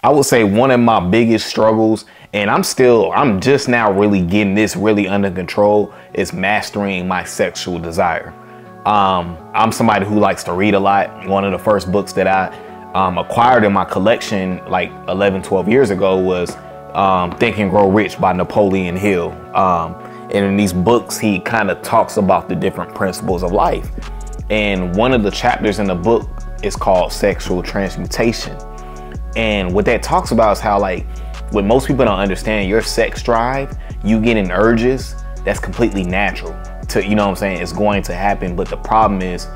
I would say one of my biggest struggles, and I'm just now really getting this really under control, is mastering my sexual desire. I'm somebody who likes to read a lot. One of the first books that I acquired in my collection like 11, 12 years ago was Think and Grow Rich by Napoleon Hill. And in these books, he kind of talks about the different principles of life. And one of the chapters in the book is called Sexual Transmutation. And what that talks about is how, like, what most people don't understand, your sex drive, you getting urges, that's completely natural to, you know what I'm saying, it's going to happen. But the problem is,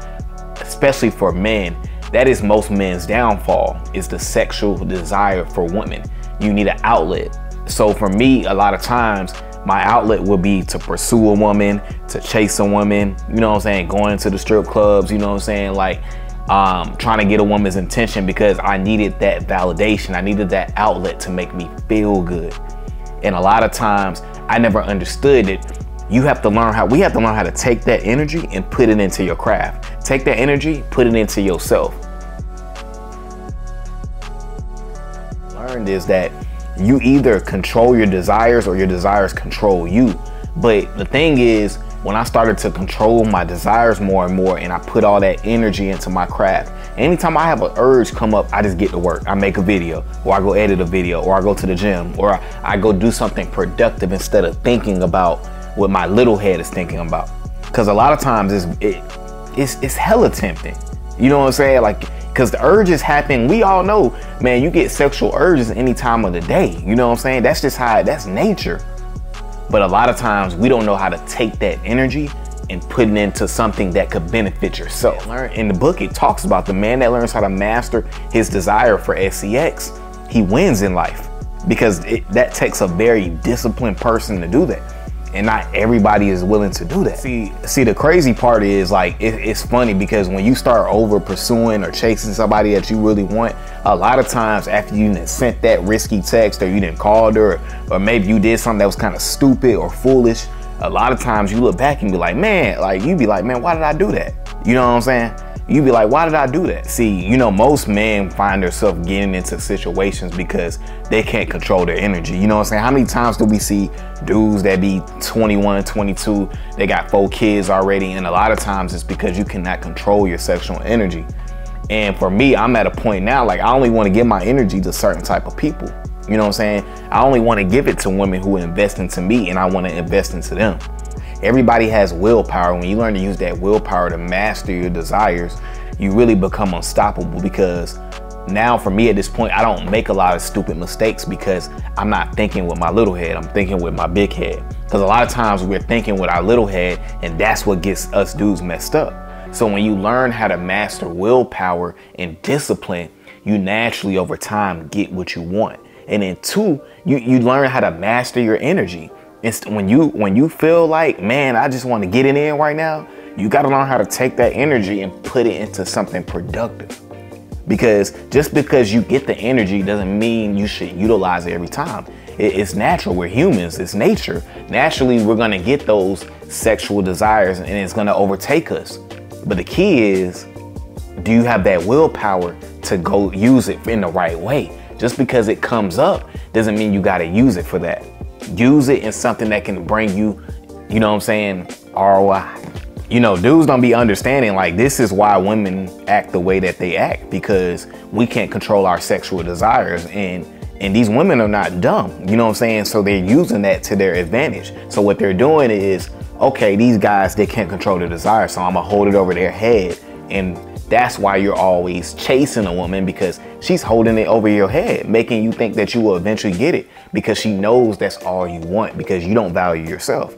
especially for men, that is most men's downfall, is the sexual desire for women. You need an outlet. So for me, a lot of times, my outlet would be to pursue a woman, to chase a woman, you know what I'm saying, going to the strip clubs, you know what I'm saying, like, trying to get a woman's attention because I needed that validation. I needed that outlet to make me feel good. And a lot of times I never understood it. We have to learn how to take that energy and put it into your craft. Take that energy, put it into yourself. Learned is that you either control your desires or your desires control you. But the thing is, when I started to control my desires more and more, and I put all that energy into my craft, anytime I have an urge come up, I just get to work. I make a video, or I go edit a video, or I go to the gym, or I go do something productive instead of thinking about what my little head is thinking about. Because a lot of times it's hella tempting. You know what I'm saying? Like, because the urges happen. We all know, man, you get sexual urges any time of the day. You know what I'm saying? That's just that's nature. But a lot of times we don't know how to take that energy and put it into something that could benefit yourself. In the book, it talks about the man that learns how to master his desire for sex, he wins in life, because that takes a very disciplined person to do that. And not everybody is willing to do that. See, the crazy part is, like, it's funny because when you start over pursuing or chasing somebody that you really want, a lot of times after you done sent that risky text, or you done called her, or maybe you did something that was kind of stupid or foolish, a lot of times you look back and be like, man, like, you be like, man, why did I do that? You know what I'm saying? You be like, why did I do that? See, you know, most men find themselves getting into situations because they can't control their energy. You know what I'm saying? How many times do we see dudes that be 21, 22, they got 4 kids already, and a lot of times it's because you cannot control your sexual energy. And for me, I'm at a point now, like, I only want to give my energy to certain type of people. You know what I'm saying? I only want to give it to women who invest into me, and I want to invest into them. Everybody has willpower. When you learn to use that willpower to master your desires, you really become unstoppable. Because now for me at this point, I don't make a lot of stupid mistakes because I'm not thinking with my little head, I'm thinking with my big head. Because a lot of times we're thinking with our little head, and that's what gets us dudes messed up. So when you learn how to master willpower and discipline, you naturally over time get what you want. And then 2, you learn how to master your energy. It's when you feel like, man, I just want to get it in right now, you got to learn how to take that energy and put it into something productive. Because just because you get the energy doesn't mean you should utilize it every time. It's natural. We're humans. It's nature. Naturally, we're going to get those sexual desires, and it's going to overtake us. But the key is, do you have that willpower to go use it in the right way? Just because it comes up doesn't mean you got to use it for that. Use it in something that can bring you, you know what I'm saying, ROI. You know, dudes don't be understanding, like, this is why women act the way that they act, because we can't control our sexual desires, and these women are not dumb, you know what I'm saying? So they're using that to their advantage. So what they're doing is, okay, these guys, they can't control their desires, so I'm gonna hold it over their head. And that's why you're always chasing a woman, because she's holding it over your head, making you think that you will eventually get it, because she knows that's all you want, because you don't value yourself.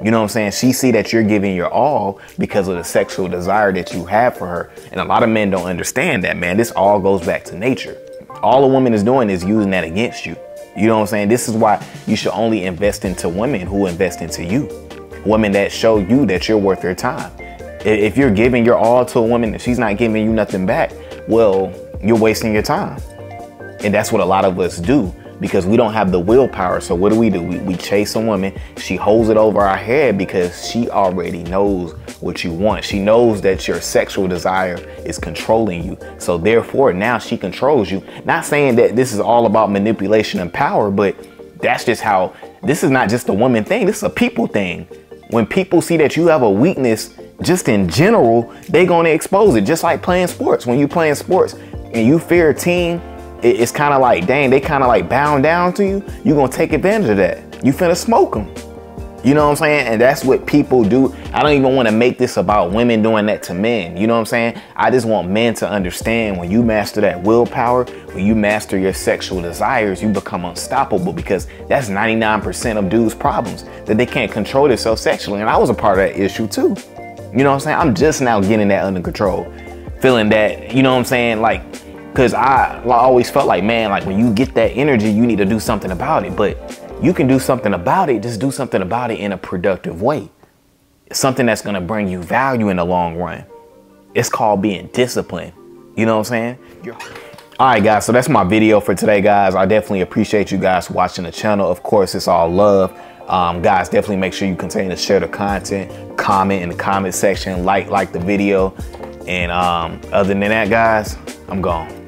You know what I'm saying? She see that you're giving your all because of the sexual desire that you have for her. And a lot of men don't understand that, man. This all goes back to nature. All a woman is doing is using that against you. You know what I'm saying? This is why you should only invest into women who invest into you. Women that show you that you're worth their time. If you're giving your all to a woman and she's not giving you nothing back, well, you're wasting your time. And that's what a lot of us do. because we don't have the willpower. So what do? We chase a woman. She holds it over our head because she already knows what you want. She knows that your sexual desire is controlling you. So therefore, now she controls you. Not saying that this is all about manipulation and power, but that's just how, this is not just a woman thing. This is a people thing. When people see that you have a weakness, just in general, they're going to expose it. Just like playing sports. When you playing sports and you fear a team, it's kind of like, dang, they kind of like bound down to you. You're going to take advantage of that. You finna smoke them. You know what I'm saying? And that's what people do. I don't even want to make this about women doing that to men. You know what I'm saying? I just want men to understand, when you master that willpower, when you master your sexual desires, you become unstoppable, because that's 99% of dudes' problems, that they can't control themselves sexually. And I was a part of that issue too. You know what I'm saying? I'm just now getting that under control. Feeling that, you know what I'm saying? Like, cause I always felt like, man, like when you get that energy, you need to do something about it. But you can do something about it. Just do something about it in a productive way. Something that's going to bring you value in the long run. It's called being disciplined. You know what I'm saying? All right, guys. So that's my video for today, guys. I definitely appreciate you guys watching the channel. Of course, it's all love. Guys, definitely make sure you continue to share the content, comment in the comment section, like the video. And other than that, guys, I'm gone.